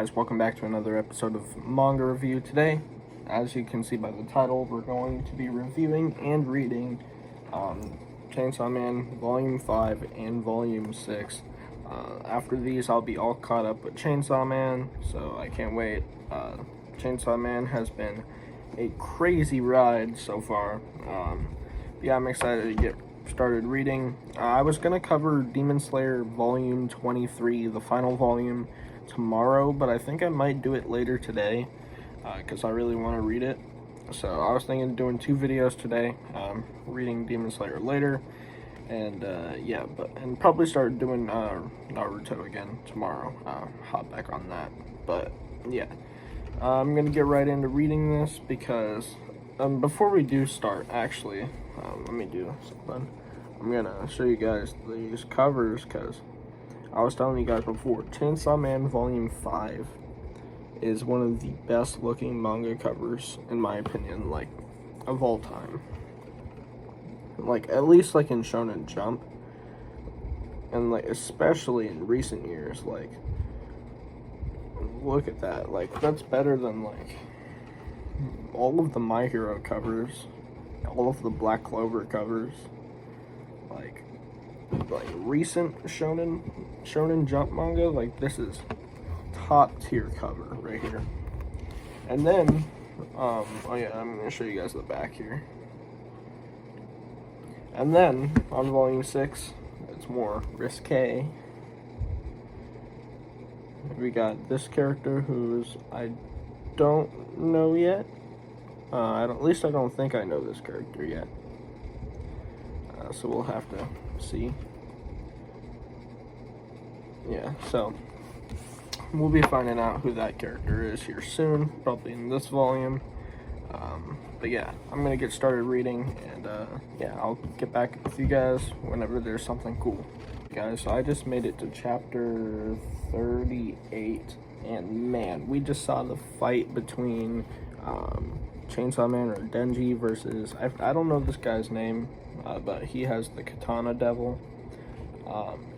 guys, welcome back to another episode of Manga Review. Today, as you can see by the title, we're going to be reviewing and reading Chainsaw Man Volume 5 and Volume 6. After these, I'll be all caught up with Chainsaw Man, so I can't wait. Chainsaw Man has been a crazy ride so far. Yeah, I'm excited to get started reading. I was going to cover Demon Slayer Volume 23, the final volume, tomorrow, but I think I might do it later today because I really want to read it. So I was thinking of doing 2 videos today, reading Demon Slayer later, and yeah, and probably start doing Naruto again tomorrow. Hop back on that, but yeah, I'm gonna get right into reading this because before we do start, actually, let me do something. I'm gonna show you guys these covers because I was telling you guys before, Chainsaw Man Volume 5 is one of the best looking manga covers, in my opinion, like, of all time. Like, at least, like, in Shonen Jump. And, like, especially in recent years, like, look at that. Like, that's better than, like, all of the My Hero covers, all of the Black Clover covers, like recent Shonen Jump manga. Like, this is top tier cover right here. And then oh yeah, I'm gonna show you guys the back here. And then on Volume 6, it's more risque. We got this character who's I don't know yet. At least I don't think I know this character yet. So we'll have to see. Yeah, so we'll be finding out who that character is here soon, probably in this volume. But yeah, I'm gonna get started reading, and yeah, I'll get back with you guys whenever there's something cool. Guys, so I just made it to chapter 38, and man, we just saw the fight between Chainsaw Man, or Denji, versus I don't know this guy's name, but he has the Katana Devil.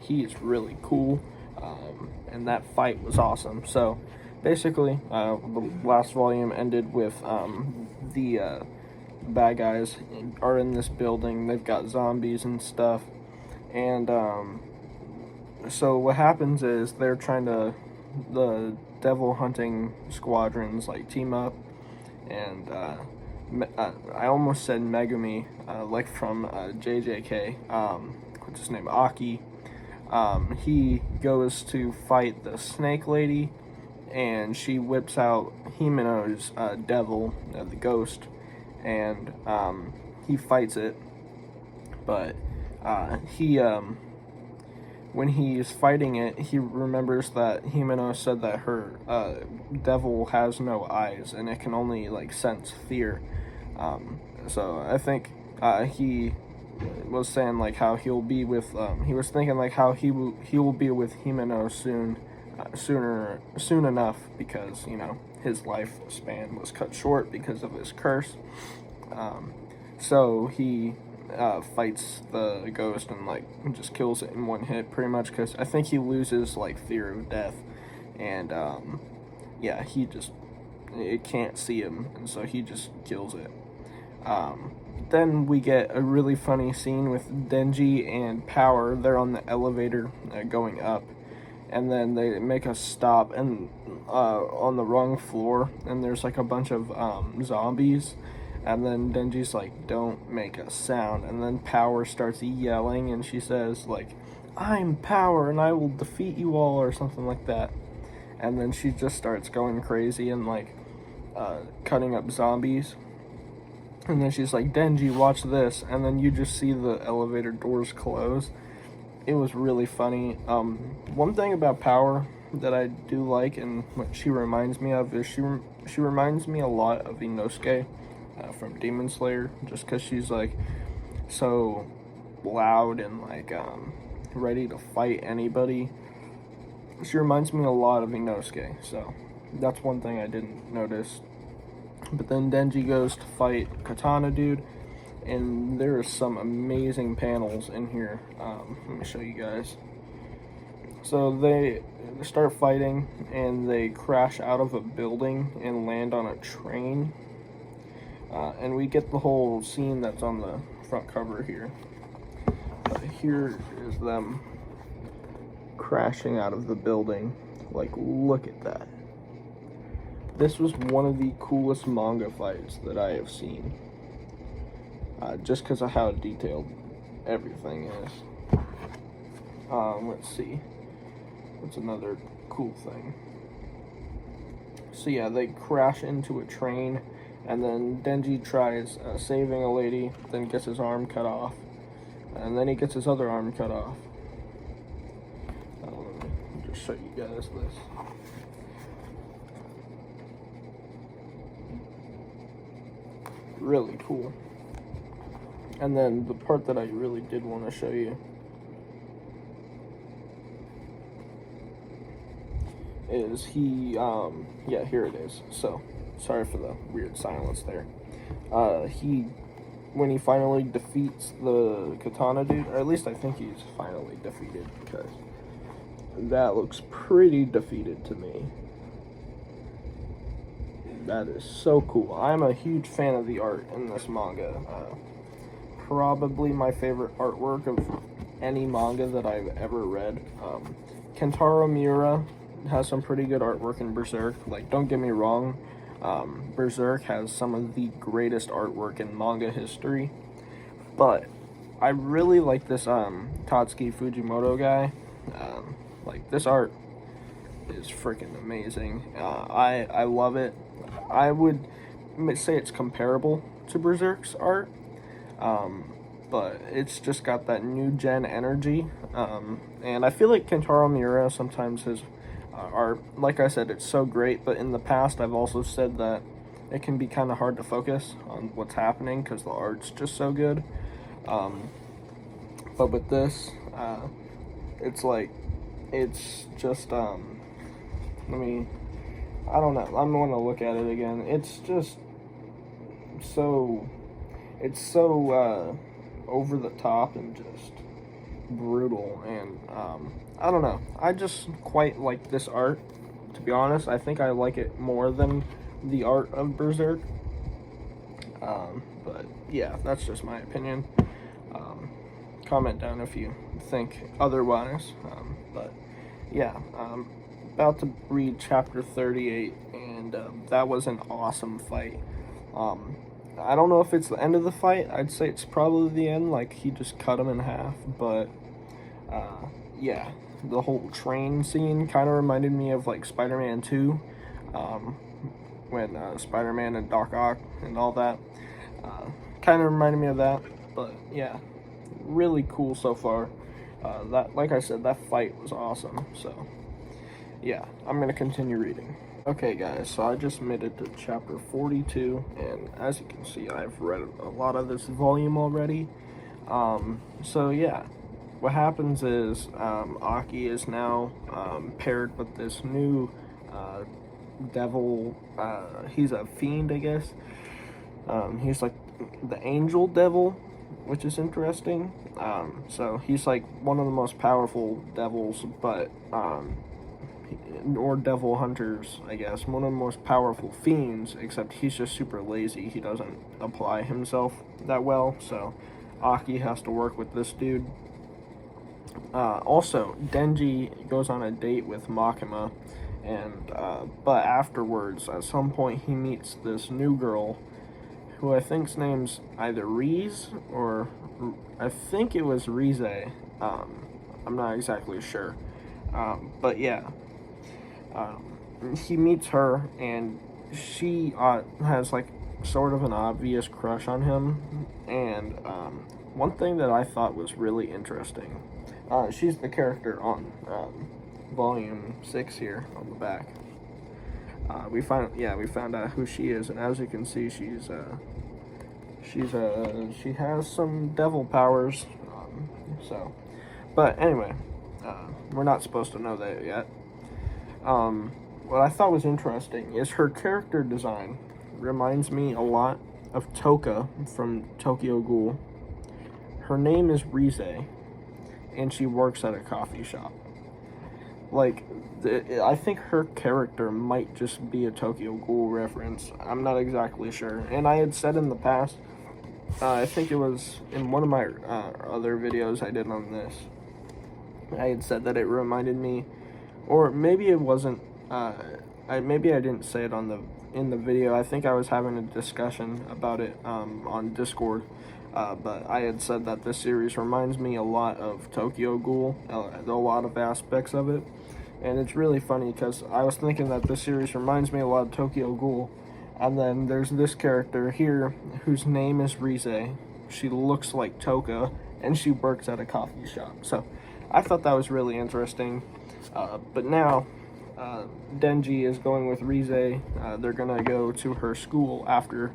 He is really cool, and that fight was awesome. So basically, the last volume ended with the bad guys are in this building. They've got zombies and stuff, and so what happens is they're trying to, the devil hunting squadrons, like, team up, and I almost said Megumi, like from JJK, what's his name, Aki. He goes to fight the snake lady, and she whips out Himeno's devil, the ghost, and he fights it, but when he's fighting it, he remembers that Himeno said that her devil has no eyes, and it can only, like, sense fear. So I think he was saying, like, how he'll be with, he was thinking, like, how he will be with Himeno soon enough, because, you know, his lifespan was cut short because of his curse. So he fights the ghost and, like, just kills it in one hit, pretty much, because I think he loses, like, fear of death, and yeah, it can't see him, and so he just kills it. Then we get a really funny scene with Denji and Power. They're on the elevator going up, and then they make a stop and on the wrong floor, and there's, like, a bunch of zombies. And then Denji's like, "Don't make a sound." And then Power starts yelling, and she says, like, "I'm Power, and I will defeat you all," or something like that. And then she just starts going crazy and, like, cutting up zombies. And then she's like, "Denji, watch this." And then you just see the elevator doors close. It was really funny. One thing about Power that I do like, and what she reminds me of, is she reminds me a lot of Inosuke from Demon Slayer, just because she's, like, so loud and, like, ready to fight anybody. She reminds me a lot of Inosuke, so that's one thing I didn't notice. But then Denji goes to fight Katana Dude, and there are some amazing panels in here. Let me show you guys. So they start fighting and they crash out of a building and land on a train. And we get the whole scene that's on the front cover here. Here is them crashing out of the building. Like, look at that. This was one of the coolest manga fights that I have seen. Just because of how detailed everything is. Let's see. What's another cool thing? So yeah, they crash into a train, and then Denji tries saving a lady, then gets his arm cut off, and then he gets his other arm cut off. Let me just show you guys this. Really cool. And then the part that I really did want to show you is yeah, here it is. So, sorry for the weird silence there. When he finally defeats the katana dude, or at least I think he's finally defeated, because that looks pretty defeated to me. That is so cool. I'm a huge fan of the art in this manga. Probably my favorite artwork of any manga that I've ever read. Kentaro Miura has some pretty good artwork in Berserk. Like, don't get me wrong, Berserk has some of the greatest artwork in manga history, but I really like this Tatsuki Fujimoto guy. Like, this art is freaking amazing. I love it. I would say it's comparable to Berserk's art, but it's just got that new gen energy, and I feel like Kentaro Miura sometimes his art, like I said, it's so great, but in the past I've also said that it can be kind of hard to focus on what's happening because the art's just so good. But with this, it's like, it's just, I don't know, I'm going to look at it again. It's just so, over the top and just brutal, and I don't know, I just quite like this art, to be honest. I think I like it more than the art of Berserk, but yeah, that's just my opinion. Comment down if you think otherwise, but yeah, about to read chapter 38, and that was an awesome fight. I don't know if it's the end of the fight. I'd say it's probably the end, like he just cut him in half, but yeah, the whole train scene kind of reminded me of like Spider-Man 2, when Spider-Man and Doc Ock and all that, kind of reminded me of that. But yeah, really cool so far. That, like I said, that fight was awesome. So yeah, I'm gonna continue reading. Okay guys, so I just made it to chapter 42, and as you can see, I've read a lot of this volume already. So yeah, what happens is Aki is now paired with this new devil. He's a fiend, I guess. He's like the angel devil, which is interesting. So he's like one of the most powerful devils, but or devil hunters, I guess, one of the most powerful fiends, except he's just super lazy. He doesn't apply himself that well, so Aki has to work with this dude. Also, Denji goes on a date with Makima, and but afterwards, at some point, he meets this new girl, who I think's name's either Rize, or I think it was Rize. I'm not exactly sure, but yeah. He meets her, and she has like sort of an obvious crush on him, and one thing that I thought was really interesting, she's the character on volume 6 here on the back. We found out who she is, and as you can see, she has some devil powers, so, but anyway, we're not supposed to know that yet. What I thought was interesting is her character design reminds me a lot of Toka from Tokyo Ghoul. Her name is Rize, and she works at a coffee shop. like, I think her character might just be a Tokyo Ghoul reference. I'm not exactly sure. And I had said in the past, I think it was in one of my other videos I did on this, I had said that it reminded me, or maybe it wasn't, maybe I didn't say it in the video. I think I was having a discussion about it on Discord, but I had said that this series reminds me a lot of Tokyo Ghoul, a lot of aspects of it, and it's really funny because I was thinking that this series reminds me a lot of Tokyo Ghoul, and then there's this character here whose name is Rize. She looks like Toka, and she works at a coffee shop, so I thought that was really interesting. But now, Denji is going with Rize. They're gonna go to her school after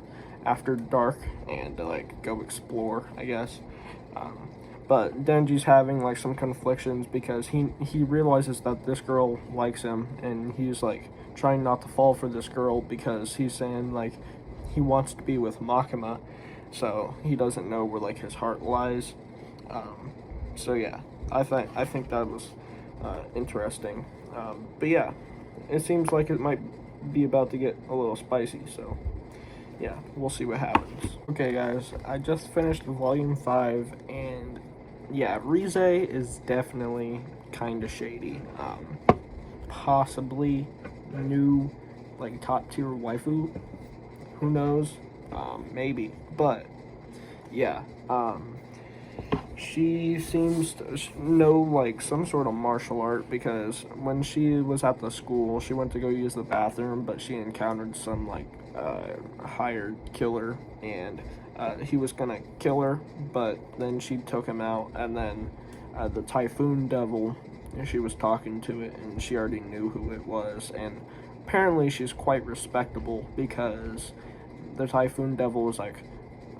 dark and like go explore, I guess. But Denji's having like some conflictions because he realizes that this girl likes him, and he's like trying not to fall for this girl because he's saying like he wants to be with Makima, so he doesn't know where like his heart lies. So yeah, I think that was interesting. But yeah, it seems like it might be about to get a little spicy, so yeah, we'll see what happens. Okay guys, I just finished volume 5, and yeah, Rize is definitely kind of shady. Possibly new, like, top tier waifu, who knows, maybe, but yeah, she seems to know like some sort of martial art, because when she was at the school, she went to go use the bathroom, but she encountered some like hired killer, and he was gonna kill her, but then she took him out, and then the Typhoon Devil, she was talking to it, and she already knew who it was, and apparently she's quite respectable, because the Typhoon Devil was like,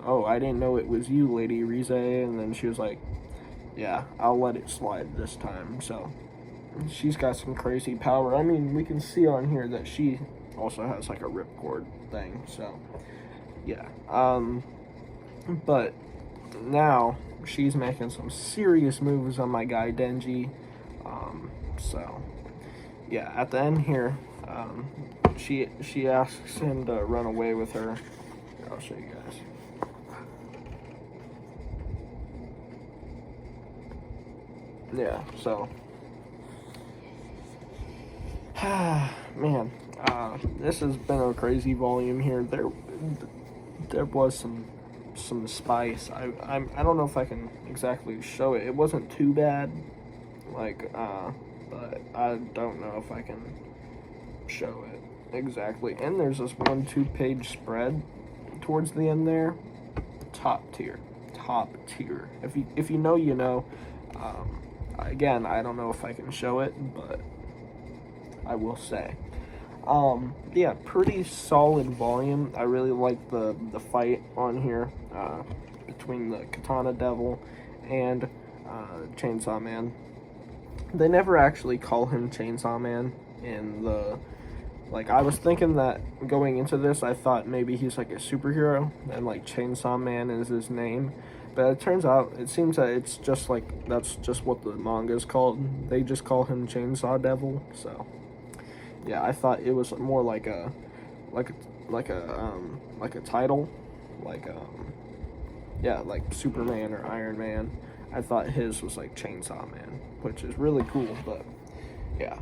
"Oh, I didn't know it was you, Lady Rize," and then she was like, "Yeah, I'll let it slide this time." So she's got some crazy power. I mean, we can see on here that she also has like a ripcord thing, so yeah. But now she's making some serious moves on my guy Denji. So yeah, at the end here, she asks him to run away with her. Here, I'll show you guys. Yeah, so man, this has been a crazy volume here. There was some spice. I don't know if I can exactly show it. It wasn't too bad, like but I don't know if I can show it exactly. And there's this 1-2 page spread towards the end there. Top tier. If you know, you know. Again, I don't know if I can show it, but I will say. Yeah, pretty solid volume. I really like the fight on here between the Katana Devil and Chainsaw Man. They never actually call him Chainsaw Man in the... Like, I was thinking that going into this, I thought maybe he's like a superhero, and like Chainsaw Man is his name. But it turns out, it seems that it's just like, that's just what the manga is called. They just call him Chainsaw Devil, so... Yeah, I thought it was more like a title, yeah, like Superman or Iron Man. I thought his was like Chainsaw Man, which is really cool, but yeah,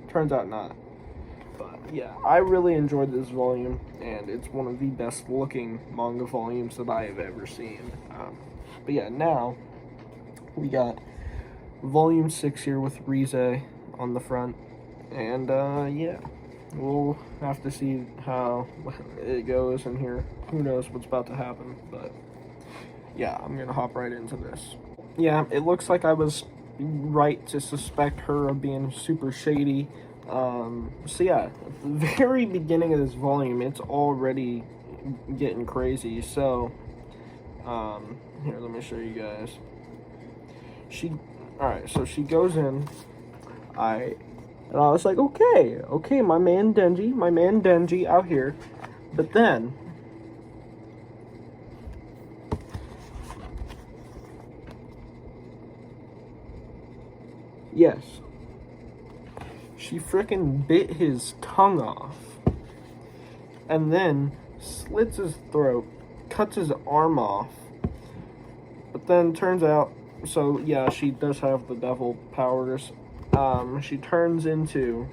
turns out not. But yeah, I really enjoyed this volume, and it's one of the best looking manga volumes that I have ever seen. But yeah, now we got volume 6 here with Rize on the front. And yeah, we'll have to see how it goes in here. Who knows what's about to happen, but yeah, I'm gonna hop right into this. Yeah, it looks like I was right to suspect her of being super shady. So yeah, at the very beginning of this volume, it's already getting crazy. So here, let me show you guys. Alright, so she goes in. And I was like, okay, my man Denji out here. But then, yes, she frickin' bit his tongue off. And then slits his throat, cuts his arm off. But then turns out, so yeah, she does have the devil powers. She turns into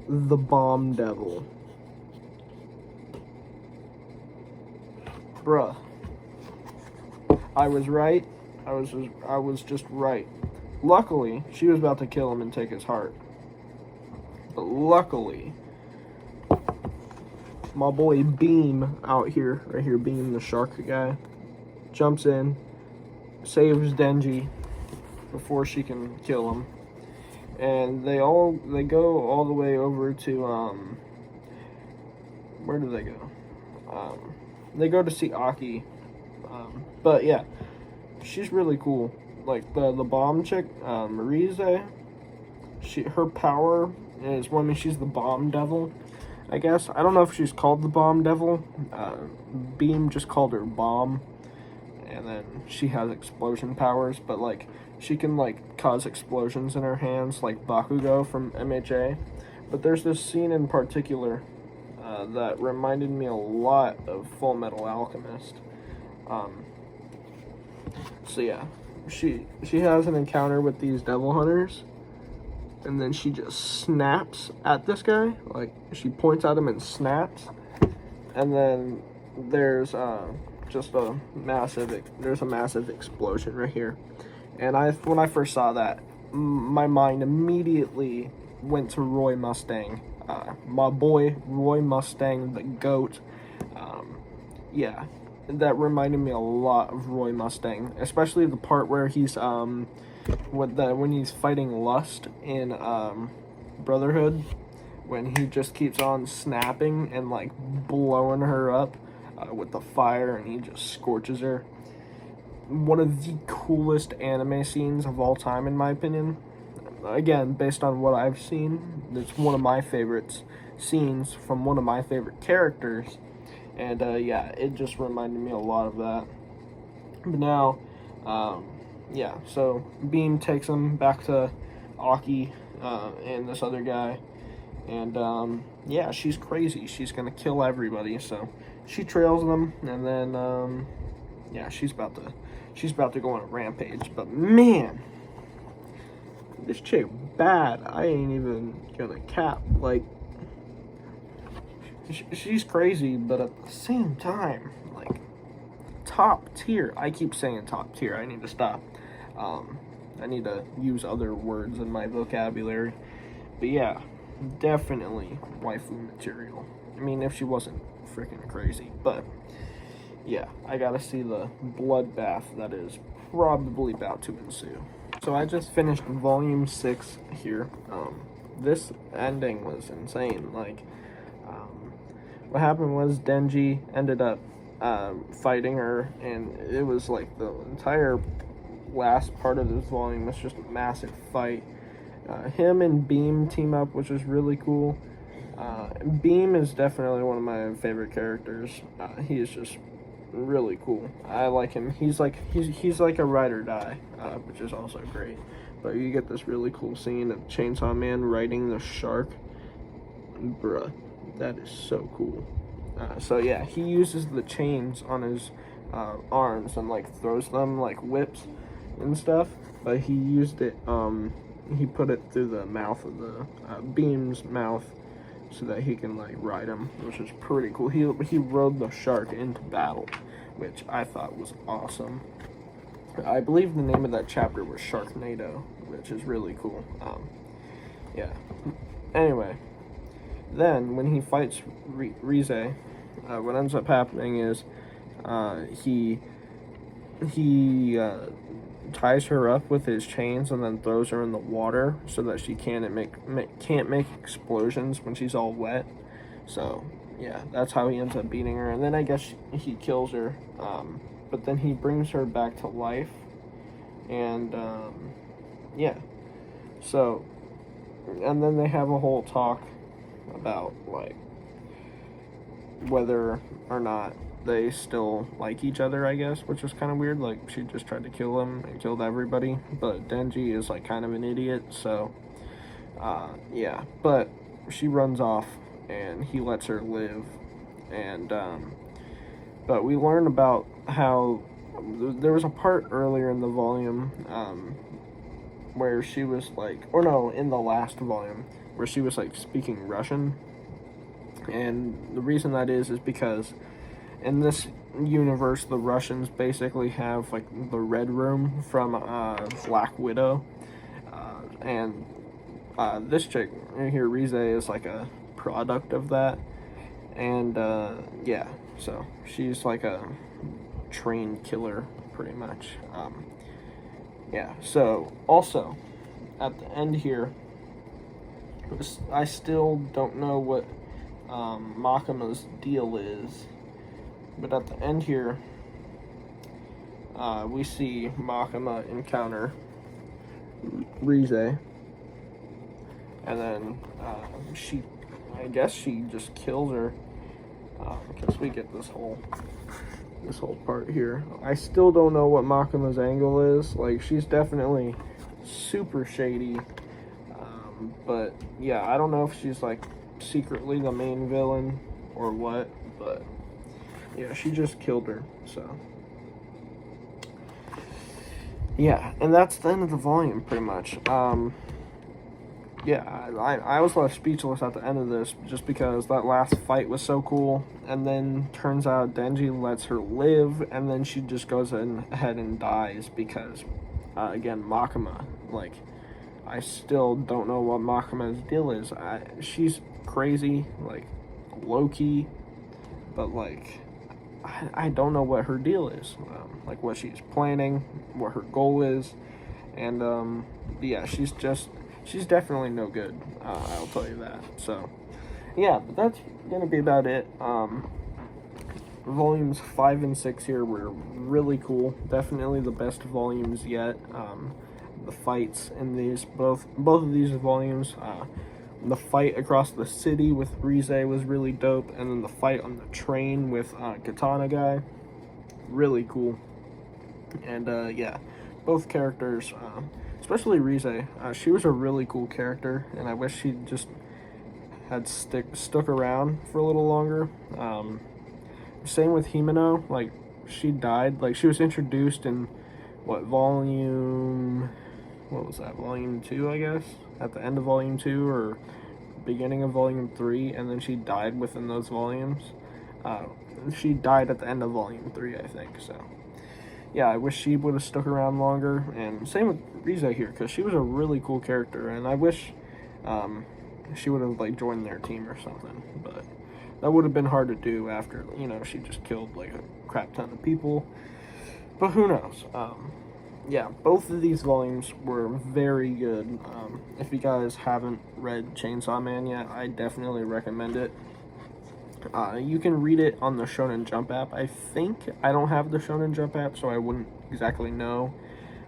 the bomb devil. Bruh. I was right. I was just right. Luckily, she was about to kill him and take his heart. But luckily, my boy Beam out here, right here, Beam, the shark guy, jumps in, saves Denji before she can kill him. And they go all the way over to, where do they go? They go to see Aki. But yeah, she's really cool. Like the bomb chick, Rize, her power is, well, I mean, she's the bomb devil, I guess. I don't know if she's called the bomb devil. Beam just called her bomb. And then she has explosion powers, but like she can like cause explosions in her hands like Bakugo from MHA. But there's this scene in particular that reminded me a lot of Full Metal Alchemist. So yeah, she has an encounter with these devil hunters, and then she just snaps at this guy. Like, she points at him and snaps, and then there's just a massive explosion right here. And when I first saw that, my mind immediately went to Roy Mustang, my boy Roy Mustang, the GOAT. Yeah, that reminded me a lot of Roy Mustang, especially the part where he's when he's fighting Lust in Brotherhood, when he just keeps on snapping and like blowing her up with the fire, and he just scorches her. One of the coolest anime scenes of all time, in my opinion. Again, based on what I've seen, it's one of my favorite scenes from one of my favorite characters. And yeah, it just reminded me a lot of that. But now, yeah, so Beam takes him back to Aki and this other guy. And yeah, she's crazy. She's gonna kill everybody. So she trails them, and then yeah, she's about to go on a rampage. But man, this chick bad. I ain't even gonna cap. Like, she's crazy, but at the same time, like, top tier. I keep saying top tier. I need to stop. I need to use other words in my vocabulary. But yeah, definitely waifu material. I mean, if she wasn't freaking crazy. But yeah, I gotta see the bloodbath that is probably about to ensue. So I just finished volume 6 here. This ending was insane. Like, what happened was Denji ended up fighting her, and it was like the entire last part of this volume was just a massive fight. Him and Beam team up, which is really cool. Beam is definitely one of my favorite characters. He is just really cool. I like him. He's like a ride or die, which is also great. But you get this really cool scene of Chainsaw Man riding the shark. Bruh, that is so cool. So yeah, he uses the chains on his arms and like throws them like whips and stuff. But he used it. He put it through the mouth of the Beam's mouth, so that he can like ride him, which is pretty cool. He rode the shark into battle, which I thought was awesome. I believe the name of that chapter was Sharknado, which is really cool. Yeah. Anyway, then when he fights Rize, what ends up happening is he ties her up with his chains and then throws her in the water so that she can't make explosions when she's all wet. So yeah, that's how he ends up beating her. And then I guess he kills her, but then he brings her back to life. And yeah, so, and then they have a whole talk about like whether or not they still like each other, I guess, which is kind of weird. Like, she just tried to kill him and killed everybody, but Denji is like kind of an idiot, so yeah. But she runs off and he lets her live, and but we learn about how there was a part earlier in the volume where she was like, or no, in the last volume, where she was like speaking Russian. And the reason that is because in this universe, the Russians basically have like the Red Room from Black Widow, and this chick here, Rize, is like a product of that. And yeah, so she's like a trained killer, pretty much. Yeah, so also at the end here, I still don't know what Makima's deal is, but at the end here, we see Makima encounter Rize, and then I guess she just kills her, because we get this whole part here. I still don't know what Makima's angle is. Like, she's definitely super shady, but yeah, I don't know if she's like secretly the main villain or what, but yeah, she just killed her. So yeah, and that's the end of the volume, pretty much. Yeah, I was left speechless at the end of this, just because that last fight was so cool, and then turns out Denji lets her live, and then she just goes ahead and dies because, again, Makima, like, I still don't know what Makima's deal is. She's crazy, like, low-key, but, like, I don't know what her deal is, like, what she's planning, what her goal is, and, yeah, she's definitely no good, I'll tell you that. So, yeah, but that's gonna be about it. Volumes 5 and 6 here were really cool. Definitely the best volumes yet. The fights in both of these volumes, the fight across the city with Rize was really dope, and then the fight on the train with Katana Guy, really cool. And yeah, both characters, especially Rize, she was a really cool character, and I wish she just had stuck around for a little longer. Same with Himeno, like, she died, like, she was introduced in volume 2, I guess, at the end of volume 2 or beginning of volume 3, and then she died within those volumes. She died at the end of volume 3, I think. So yeah, I wish she would have stuck around longer, and same with Rize here, because she was a really cool character, and I wish she would have like joined their team or something, but that would have been hard to do after, you know, she just killed like a crap ton of people. But who knows? Yeah, both of these volumes were very good. If you guys haven't read Chainsaw Man yet, I definitely recommend it. You can read it on the Shonen Jump app. I think I don't have the Shonen Jump app, so I wouldn't exactly know.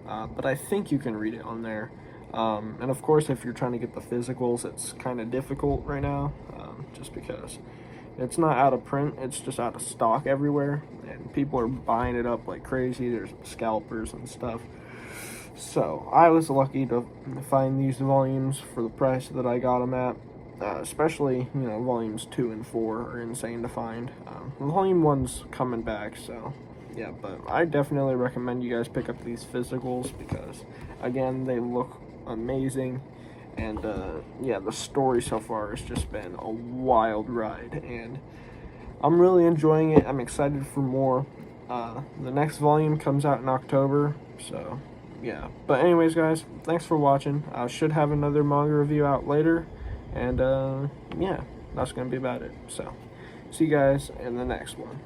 But I think you can read it on there. And of course, if you're trying to get the physicals, it's kind of difficult right now, just because it's not out of print, it's just out of stock everywhere, and people are buying it up like crazy. There's scalpers and stuff. So I was lucky to find these volumes for the price that I got them at. Especially, you know, volumes 2 and 4 are insane to find. Volume 1's coming back, so yeah, but I definitely recommend you guys pick up these physicals, because again, they look amazing. And yeah, the story so far has just been a wild ride, and I'm really enjoying it. I'm excited for more. The next volume comes out in October, so yeah. But anyways, guys, thanks for watching. I should have another manga review out later, and yeah, that's gonna be about it. So see you guys in the next one.